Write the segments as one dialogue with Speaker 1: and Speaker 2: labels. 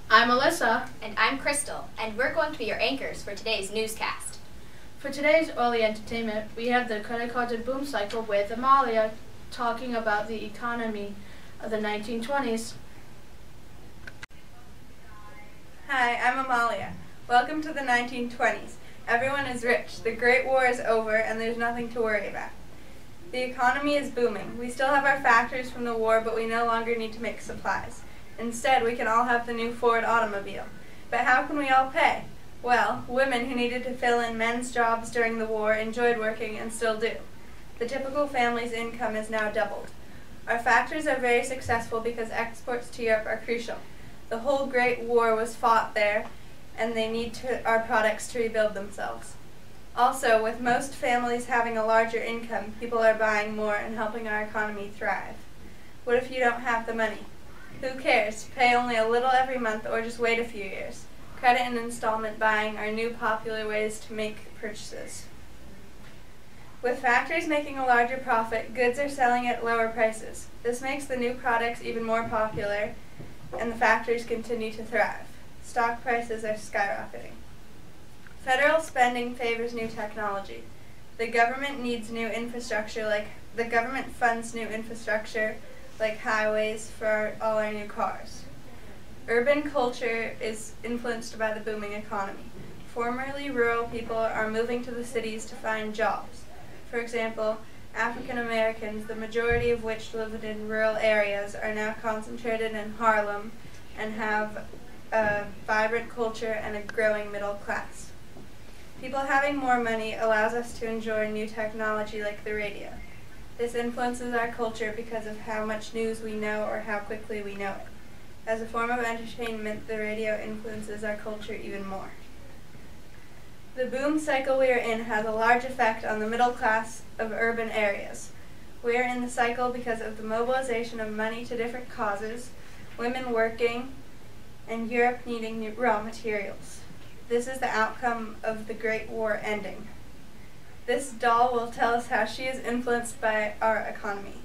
Speaker 1: I'm Alyssa.
Speaker 2: And I'm Crystal, and we're going to be your anchors for today's newscast.
Speaker 1: For today's early entertainment, we have the credit card and boom cycle with Amalia talking about the economy of the 1920s.
Speaker 3: Hi, I'm Amalia. Welcome to the 1920s. Everyone is rich. The Great War is over, and there's nothing to worry about. The economy is booming. We still have our factories from the war, but we no longer need to make supplies. Instead, we can all have the new Ford automobile. But how can we all pay? Well, women who needed to fill in men's jobs during the war enjoyed working and still do. The typical family's income is now doubled. Our factories are very successful because exports to Europe are crucial. The whole Great War was fought there, and they need our products to rebuild themselves. Also, with most families having a larger income, people are buying more and helping our economy thrive. What if you don't have the money? Who cares? Pay only a little every month or just wait a few years. Credit and installment buying are new popular ways to make purchases. With factories making a larger profit, goods are selling at lower prices. This makes the new products even more popular, and the factories continue to thrive. Stock prices are skyrocketing. Federal spending favors new technology. The government needs new infrastructure the government funds new infrastructure like highways for all our new cars. Urban culture is influenced by the booming economy. Formerly rural people are moving to the cities to find jobs. For example, African Americans, the majority of which lived in rural areas, are now concentrated in Harlem and have a vibrant culture and a growing middle class. People having more money allows us to enjoy new technology like the radio. This influences our culture because of how much news we know or how quickly we know it. As a form of entertainment, the radio influences our culture even more. The boom cycle we are in has a large effect on the middle class of urban areas. We are in the cycle because of the mobilization of money to different causes, women working, and Europe needing new raw materials. This is the outcome of the Great War ending. This doll will tell us how she is influenced by our economy.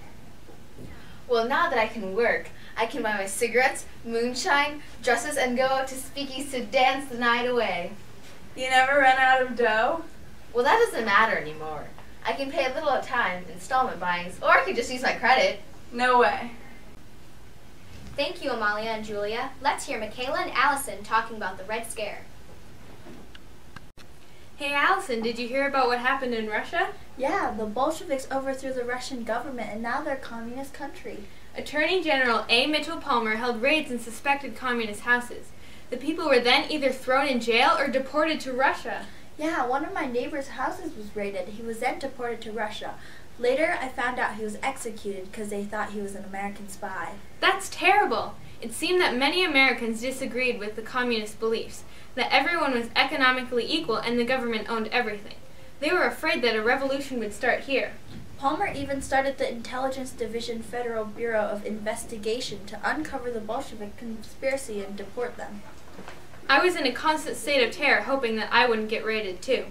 Speaker 2: Well, now that I can work, I can buy my cigarettes, moonshine, dresses, and go out to speakeasies to dance the night away.
Speaker 3: You never run out of dough?
Speaker 2: Well, that doesn't matter anymore. I can pay a little at a time, installment buyings, or I can just use my credit.
Speaker 3: No way.
Speaker 2: Thank you, Amalia and Julia. Let's hear Michaela and Allison talking about the Red Scare.
Speaker 4: Hey Allison, did you hear about what happened in Russia?
Speaker 5: Yeah, the Bolsheviks overthrew the Russian government and now they're a communist country.
Speaker 4: Attorney General A. Mitchell Palmer held raids in suspected communist houses. The people were then either thrown in jail or deported to Russia.
Speaker 5: Yeah, one of my neighbor's houses was raided. He was then deported to Russia. Later, I found out he was executed because they thought he was an American spy.
Speaker 4: That's terrible. It seemed that many Americans disagreed with the communist beliefs, that everyone was economically equal and the government owned everything. They were afraid that a revolution would start here.
Speaker 5: Palmer even started the Intelligence Division Federal Bureau of Investigation to uncover the Bolshevik conspiracy and deport them.
Speaker 4: I was in a constant state of terror, hoping that I wouldn't get raided too.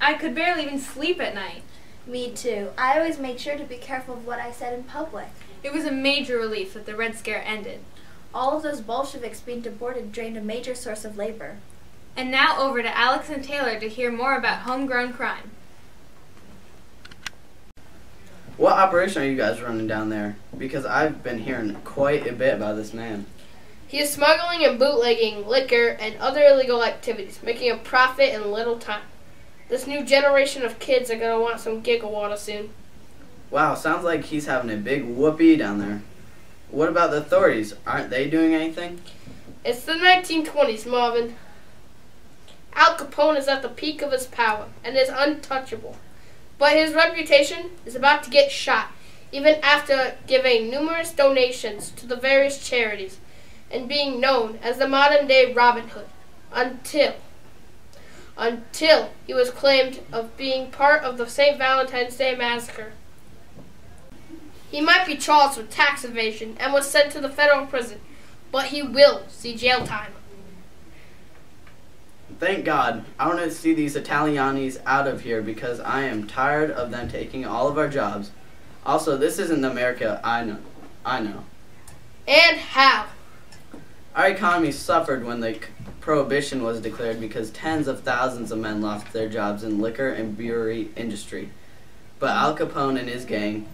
Speaker 4: I could barely even sleep at night.
Speaker 5: Me too. I always made sure to be careful of what I said in public.
Speaker 4: It was a major relief that the Red Scare ended.
Speaker 5: All of those Bolsheviks being deported drained a major source of labor.
Speaker 4: And now over to Alex and Taylor to hear more about homegrown crime.
Speaker 6: What operation are you guys running down there? Because I've been hearing quite a bit about this man.
Speaker 7: He is smuggling and bootlegging liquor and other illegal activities, making a profit in little time. This new generation of kids are going to want some gigawatt soon.
Speaker 6: Wow, sounds like he's having a big whoopee down there. What about the authorities? Aren't they doing anything?
Speaker 7: It's the 1920s, Marvin. Al Capone is at the peak of his power and is untouchable. But his reputation is about to get shot, even after giving numerous donations to the various charities and being known as the modern-day Robin Hood, until he was claimed of being part of the St. Valentine's Day Massacre. He might be charged with tax evasion and was sent to the federal prison, but he will see jail time.
Speaker 6: Thank God. I want to see these Italianis out of here because I am tired of them taking all of our jobs. Also, this isn't the America I know.
Speaker 7: And how?
Speaker 6: Our economy suffered when the prohibition was declared because tens of thousands of men lost their jobs in liquor and brewery industry. But Al Capone and his gang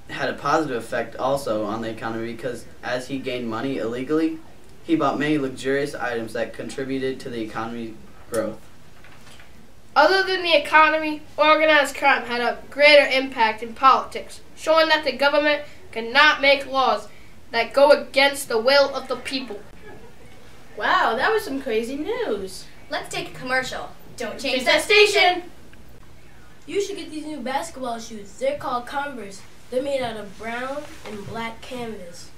Speaker 6: had a positive effect also on the economy because as he gained money illegally, he bought many luxurious items that contributed to the economy's growth.
Speaker 7: Other than the economy, organized crime had a greater impact in politics, showing that the government cannot make laws that go against the will of the people.
Speaker 1: Wow, that was some crazy news.
Speaker 2: Let's take a commercial. Don't change
Speaker 1: Change
Speaker 2: that
Speaker 1: that station.
Speaker 8: You should get these new basketball shoes. They're called Converse. They're made out of brown and black canvas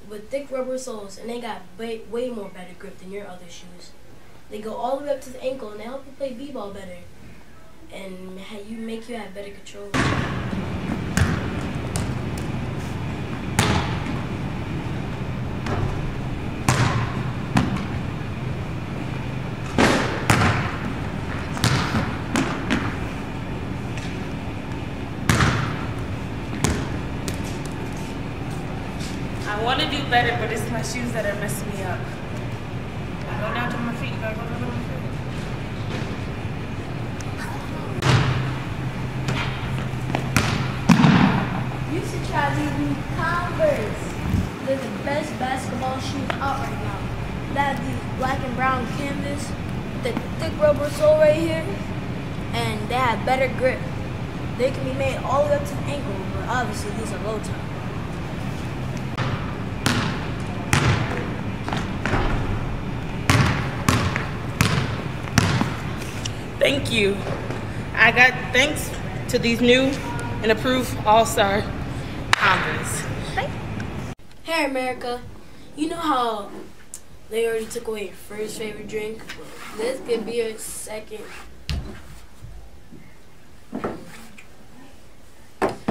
Speaker 8: with thick rubber soles, and they got way more better grip than your other shoes. They go all the way up to the ankle, and they help you play b-ball better, and make you have better control.
Speaker 9: I want to do better, but it's my shoes that are messing me up. I go down to my feet. You gotta go down to my feet.
Speaker 8: You should try these new Converse. They're the best basketball shoes out right now. They have these black and brown canvas, the thick rubber sole right here, and they have better grip. They can be made all the way up to the ankle, but obviously these are low top.
Speaker 9: Thank you. I got thanks to these new and approved All-Star Converse.
Speaker 8: Hey America, you know how they already took away your first favorite drink? This could be your second.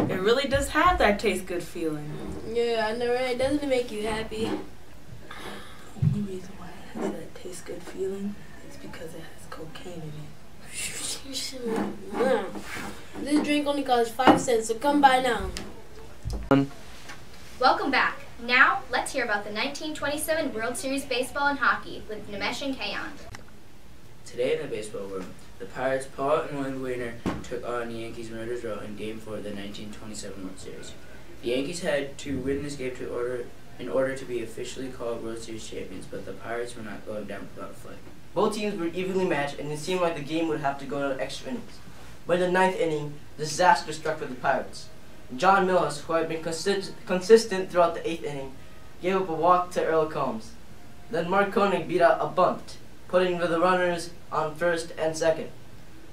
Speaker 9: It really does have that taste good feeling.
Speaker 8: Yeah, I know, right? Doesn't it make you happy?
Speaker 9: The only reason why it has that taste good feeling is because it has cocaine in it.
Speaker 8: This drink only costs 5 cents, so come by now.
Speaker 2: Welcome back. Now, let's hear about the 1927 World Series Baseball and Hockey with Nimesh and Kayan.
Speaker 10: Today in the baseball world, the Pirates' Paul and William Weiner took on the Yankees' Murderers Row in Game 4 of the 1927 World Series. The Yankees had to win this game in order to be officially called World Series champions, but the Pirates were not going down without a fight.
Speaker 11: Both teams were evenly matched, and it seemed like the game would have to go to extra innings. But in the 9th inning, disaster struck for the Pirates. John Mills, who had been consistent throughout the 8th inning, gave up a walk to Earl Combs. Then Mark Koenig beat out a bunt, putting the runners on first and second.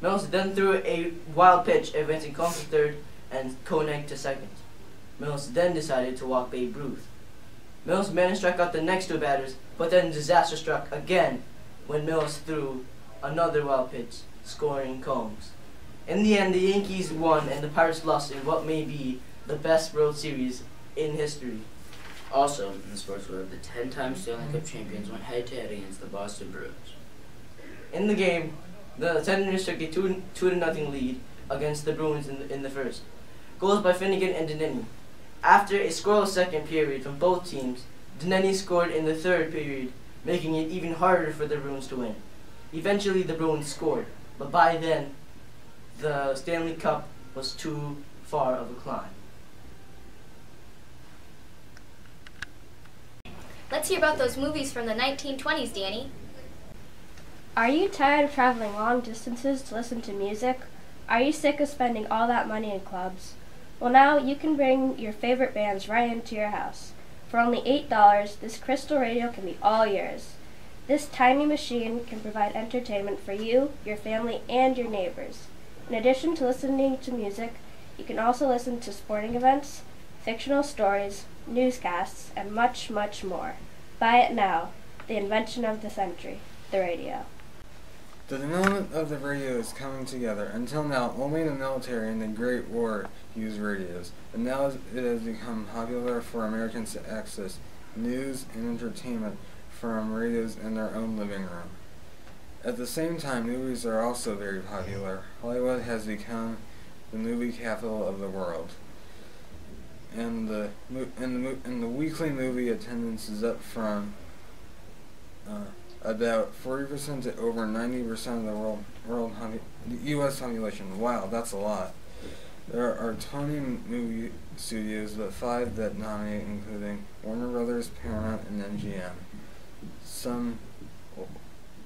Speaker 11: Mills then threw a wild pitch, advancing Combs to third and Koenig to second. Mills then decided to walk Babe Ruth. Mills managed to strike out the next two batters, but then disaster struck again when Mills threw another wild pitch, scoring Combs. In the end, the Yankees won and the Pirates lost in what may be the best World Series in history.
Speaker 10: Also, in the sports world, the 10-time Stanley Cup champions went head-to-head against the Boston Bruins.
Speaker 11: In the game, the Senators took a 2-0 lead against the Bruins in the first. Goals by Finnegan and Dinenny. After a scoreless second period from both teams, Dinenny scored in the third period, making it even harder for the Bruins to win. Eventually, the Bruins scored, but by then, the Stanley Cup was too far of a climb.
Speaker 2: Let's hear about those movies from the 1920s, Danny.
Speaker 12: Are you tired of traveling long distances to listen to music? Are you sick of spending all that money in clubs? Well, now you can bring your favorite bands right into your house. For only $8, this crystal radio can be all yours. This tiny machine can provide entertainment for you, your family, and your neighbors. In addition to listening to music, you can also listen to sporting events, fictional stories, newscasts, and much, much more. Buy it now. The invention of the century, the radio.
Speaker 13: The development of the radio is coming together. Until now, only the military and the Great War used radios, and now it has become popular for Americans to access news and entertainment from radios in their own living room. At the same time, movies are also very popular. Hollywood has become the movie capital of the world, and the weekly movie attendance is up from about 40% to over 90% of the U.S. population. Wow, that's a lot. There are 20 movie studios, but 5 that dominate, including Warner Brothers, Paramount, and MGM. Some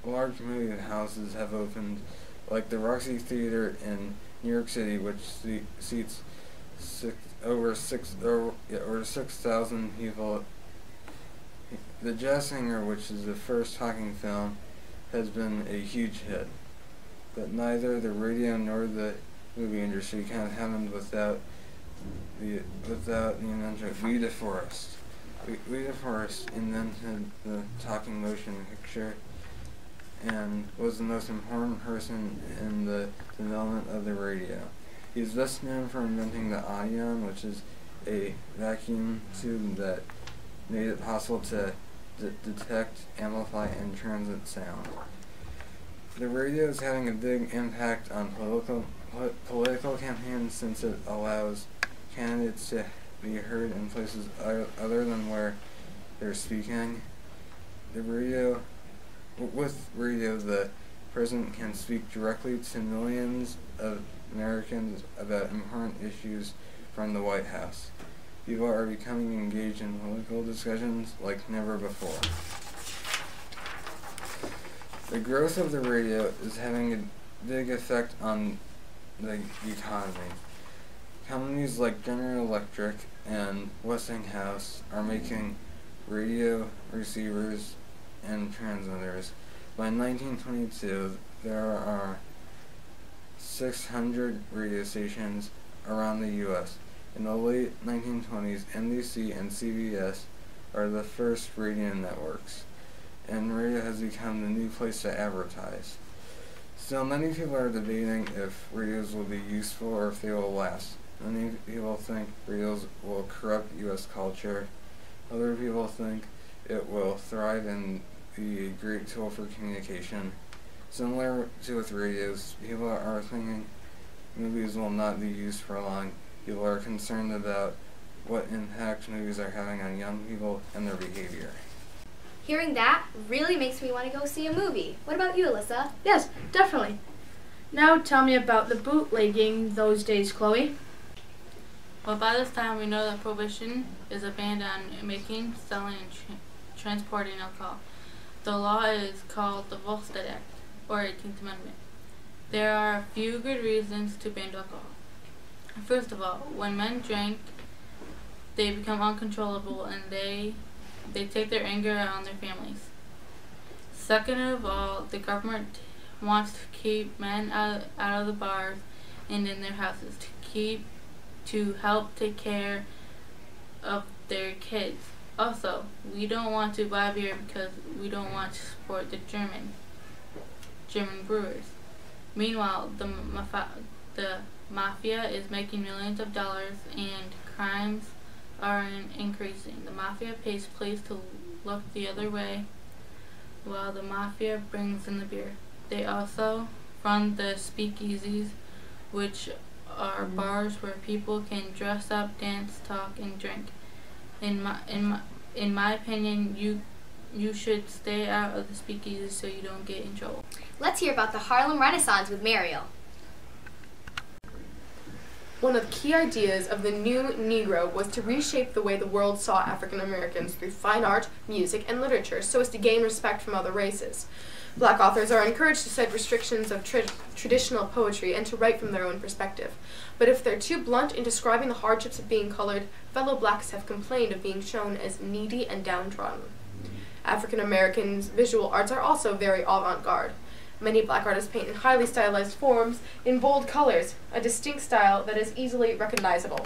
Speaker 13: large movie houses have opened, like the Roxy Theater in New York City, which seats over 6,000 people. The Jazz Singer, which is the first talking film, has been a huge hit, but neither the radio nor the movie industry kind of happened without the invention of Guy DeForest. Guy DeForest invented the talking motion picture and was the most important person in the development of the radio. He is best known for inventing the audion, which is a vacuum tube that made it possible to detect, amplify, and transmit sound. The radio is having a big impact on political campaigns since it allows candidates to be heard in places other than where they're speaking. With radio, the president can speak directly to millions of Americans about important issues from the White House. People are becoming engaged in political discussions like never before. The growth of the radio is having a big effect on the economy. Companies like General Electric and Westinghouse are making radio receivers and transmitters. By 1922, there are 600 radio stations around the U.S. In the late 1920s, NBC and CBS are the first radio networks, and radio has become the new place to advertise. Still, many people are debating if radios will be useful or if they will last. Many people think radios will corrupt U.S. culture. Other people think it will thrive and be a great tool for communication. Similar to with radios, people are thinking movies will not be used for long. People are concerned about what impact movies are having on young people and their behavior.
Speaker 2: Hearing that really makes me want to go see a movie. What about you, Alyssa?
Speaker 1: Yes, definitely. Now tell me about the bootlegging those days, Chloe.
Speaker 14: Well, by this time we know that prohibition is a ban on making, selling, and transporting alcohol. The law is called the Volstead Act, or 18th Amendment. There are a few good reasons to ban alcohol. First of all, when men drink, they become uncontrollable and they take their anger out on their families. Second of all, the government wants to keep men out of the bars and in their houses to help take care of their kids. Also, we don't want to buy beer because we don't want to support the German brewers. Meanwhile, the mafia is making millions of dollars and crimes are increasing. The mafia pays police to look the other way while the mafia brings in the beer. They also run the speakeasies, which are bars where people can dress up, dance, talk, and drink. In my opinion, you should stay out of the speakeasies so you don't get in trouble.
Speaker 2: Let's hear about the Harlem Renaissance with Mariel.
Speaker 15: One of the key ideas of the new Negro was to reshape the way the world saw African Americans through fine art, music, and literature so as to gain respect from other races. Black authors are encouraged to set restrictions of traditional poetry and to write from their own perspective. But if they're too blunt in describing the hardships of being colored, fellow blacks have complained of being shown as needy and downtrodden. African Americans' visual arts are also very avant-garde. Many black artists paint in highly stylized forms, in bold colors, a distinct style that is easily recognizable.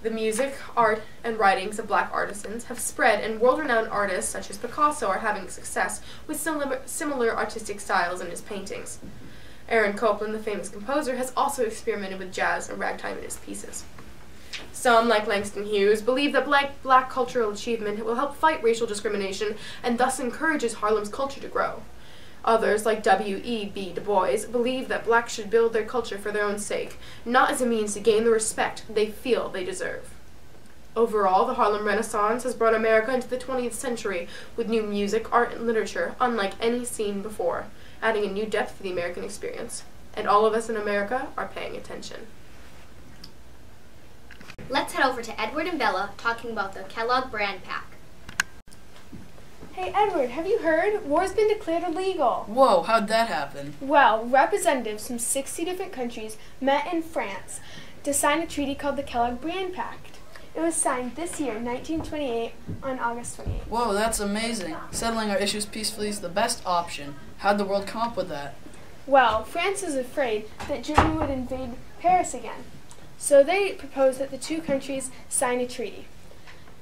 Speaker 15: The music, art, and writings of black artisans have spread, and world-renowned artists such as Picasso are having success with similar artistic styles in his paintings. Aaron Copland, the famous composer, has also experimented with jazz and ragtime in his pieces. Some, like Langston Hughes, believe that black cultural achievement will help fight racial discrimination and thus encourages Harlem's culture to grow. Others, like W.E.B. Du Bois, believe that blacks should build their culture for their own sake, not as a means to gain the respect they feel they deserve. Overall, the Harlem Renaissance has brought America into the 20th century with new music, art, and literature unlike any seen before, adding a new depth to the American experience. And all of us in America are paying attention.
Speaker 2: Let's head over to Edward and Bella talking about the Kellogg brand pack.
Speaker 16: Hey Edward, have you heard? War's been declared illegal.
Speaker 17: Whoa, how'd that happen?
Speaker 16: Well, representatives from 60 different countries met in France to sign a treaty called the Kellogg Brand Pact. It was signed this year, 1928, on August 28th.
Speaker 17: Whoa, that's amazing. Settling our issues peacefully is the best option. How'd the world come up with that?
Speaker 16: Well, France was afraid that Germany would invade Paris again. So they proposed that the two countries sign a treaty.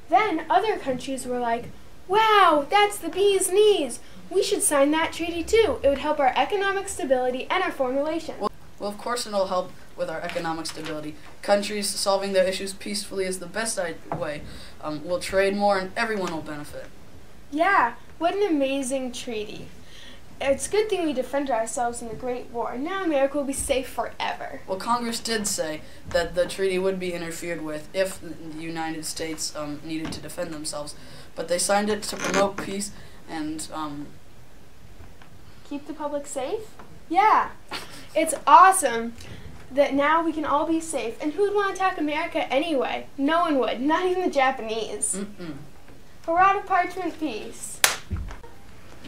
Speaker 16: Then other countries were like, wow, that's the bee's knees. We should sign that treaty too. It would help our economic stability and our foreign relations.
Speaker 17: Well, of course it'll help with our economic stability. Countries solving their issues peacefully is the best way. We'll trade more and everyone will benefit.
Speaker 16: Yeah, what an amazing treaty. It's a good thing we defended ourselves in the Great War. Now America will be safe forever.
Speaker 17: Well, Congress did say that the treaty would be interfered with if the United States needed to defend themselves. But they signed it to promote peace and
Speaker 16: keep the public safe? Yeah. It's awesome that now we can all be safe. And who would want to attack America anyway? No one would, not even the Japanese. Hurrah to parchment peace.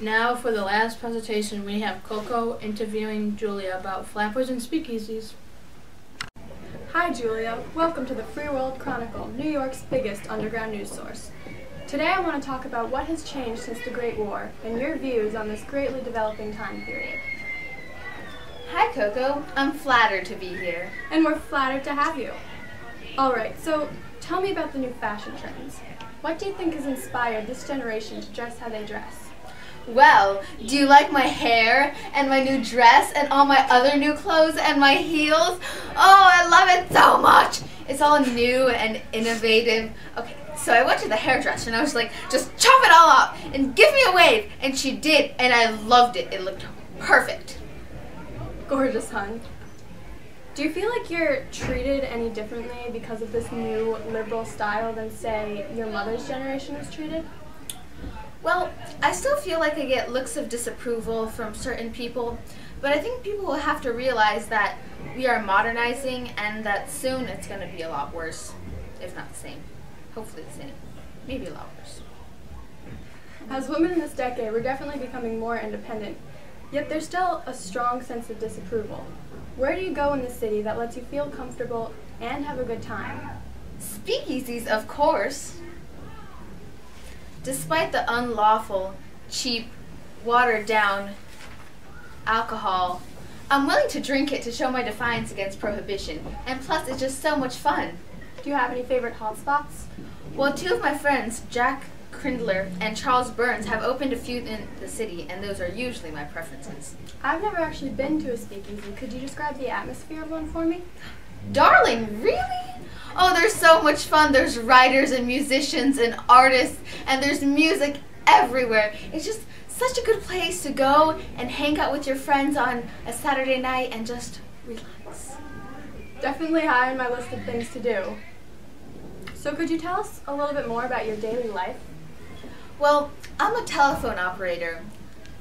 Speaker 1: Now for the last presentation, we have Coco interviewing Julia about flappers and speakeasies.
Speaker 18: Hi Julia, welcome to the Free World Chronicle, New York's biggest underground news source. Today I want to talk about what has changed since the Great War and your views on this greatly developing time period.
Speaker 2: Hi Coco, I'm flattered to be here.
Speaker 18: And we're flattered to have you. Alright, so tell me about the new fashion trends. What do you think has inspired this generation to dress how they dress?
Speaker 2: Well, do you like my hair and my new dress and all my other new clothes and my heels? Oh, I love it so much. It's all new and innovative. Okay, so I went to the hairdresser and I was like, just chop it all off and give me a wave. And she did, and I loved it. It looked perfect.
Speaker 18: Gorgeous, hon. Do you feel like you're treated any differently because of this new liberal style than, say, your mother's generation was treated?
Speaker 2: Well, I still feel like I get looks of disapproval from certain people, but I think people will have to realize that we are modernizing and that soon it's going to be a lot worse, if not the same. Hopefully the same. Maybe a lot worse.
Speaker 18: As women in this decade, we're definitely becoming more independent, yet there's still a strong sense of disapproval. Where do you go in the city that lets you feel comfortable and have a good time?
Speaker 2: Speakeasies, of course. Despite the unlawful, cheap, watered-down alcohol, I'm willing to drink it to show my defiance against prohibition, and plus it's just so much fun.
Speaker 18: Do you have any favorite hotspots?
Speaker 2: Well, two of my friends, Jack Crindler and Charles Burns, have opened a few in the city, and those are usually my preferences.
Speaker 18: I've never actually been to a speakeasy. Could you describe the atmosphere of one for me?
Speaker 2: Darling, really? Oh, there's so much fun. There's writers and musicians and artists, and there's music everywhere. It's just such a good place to go and hang out with your friends on a Saturday night and just relax.
Speaker 18: Definitely high on my list of things to do. So could you tell us a little bit more about your daily life?
Speaker 2: Well, I'm a telephone operator,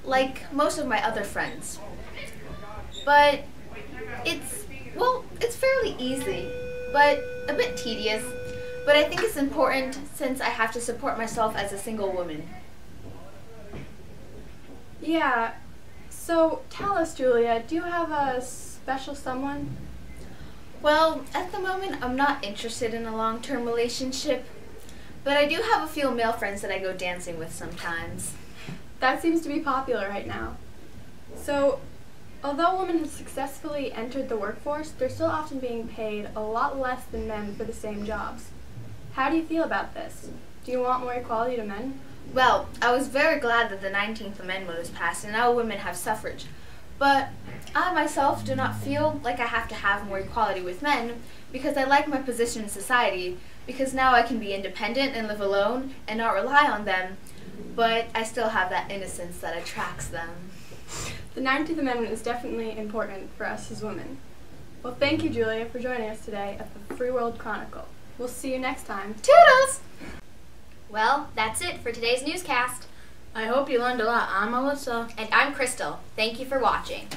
Speaker 2: like most of my other friends. But it's fairly easy, but a bit tedious. But I think it's important since I have to support myself as a single woman.
Speaker 18: Yeah, so tell us, Julia, do you have a special someone?
Speaker 2: Well, at the moment, I'm not interested in a long-term relationship, but I do have a few male friends that I go dancing with sometimes.
Speaker 18: That seems to be popular right now. So, although women have successfully entered the workforce, they're still often being paid a lot less than men for the same jobs. How do you feel about this? Do you want more equality to men?
Speaker 2: Well, I was very glad that the 19th Amendment was passed and now women have suffrage. But I myself do not feel like I have to have more equality with men because I like my position in society, because now I can be independent and live alone and not rely on them, but I still have that innocence that attracts them.
Speaker 18: The 19th Amendment is definitely important for us as women. Well, thank you, Julia, for joining us today at the Free World Chronicle. We'll see you next time.
Speaker 2: Toodles! Well, that's it for today's newscast.
Speaker 1: I hope you learned a lot. I'm Alyssa.
Speaker 2: And I'm Crystal. Thank you for watching.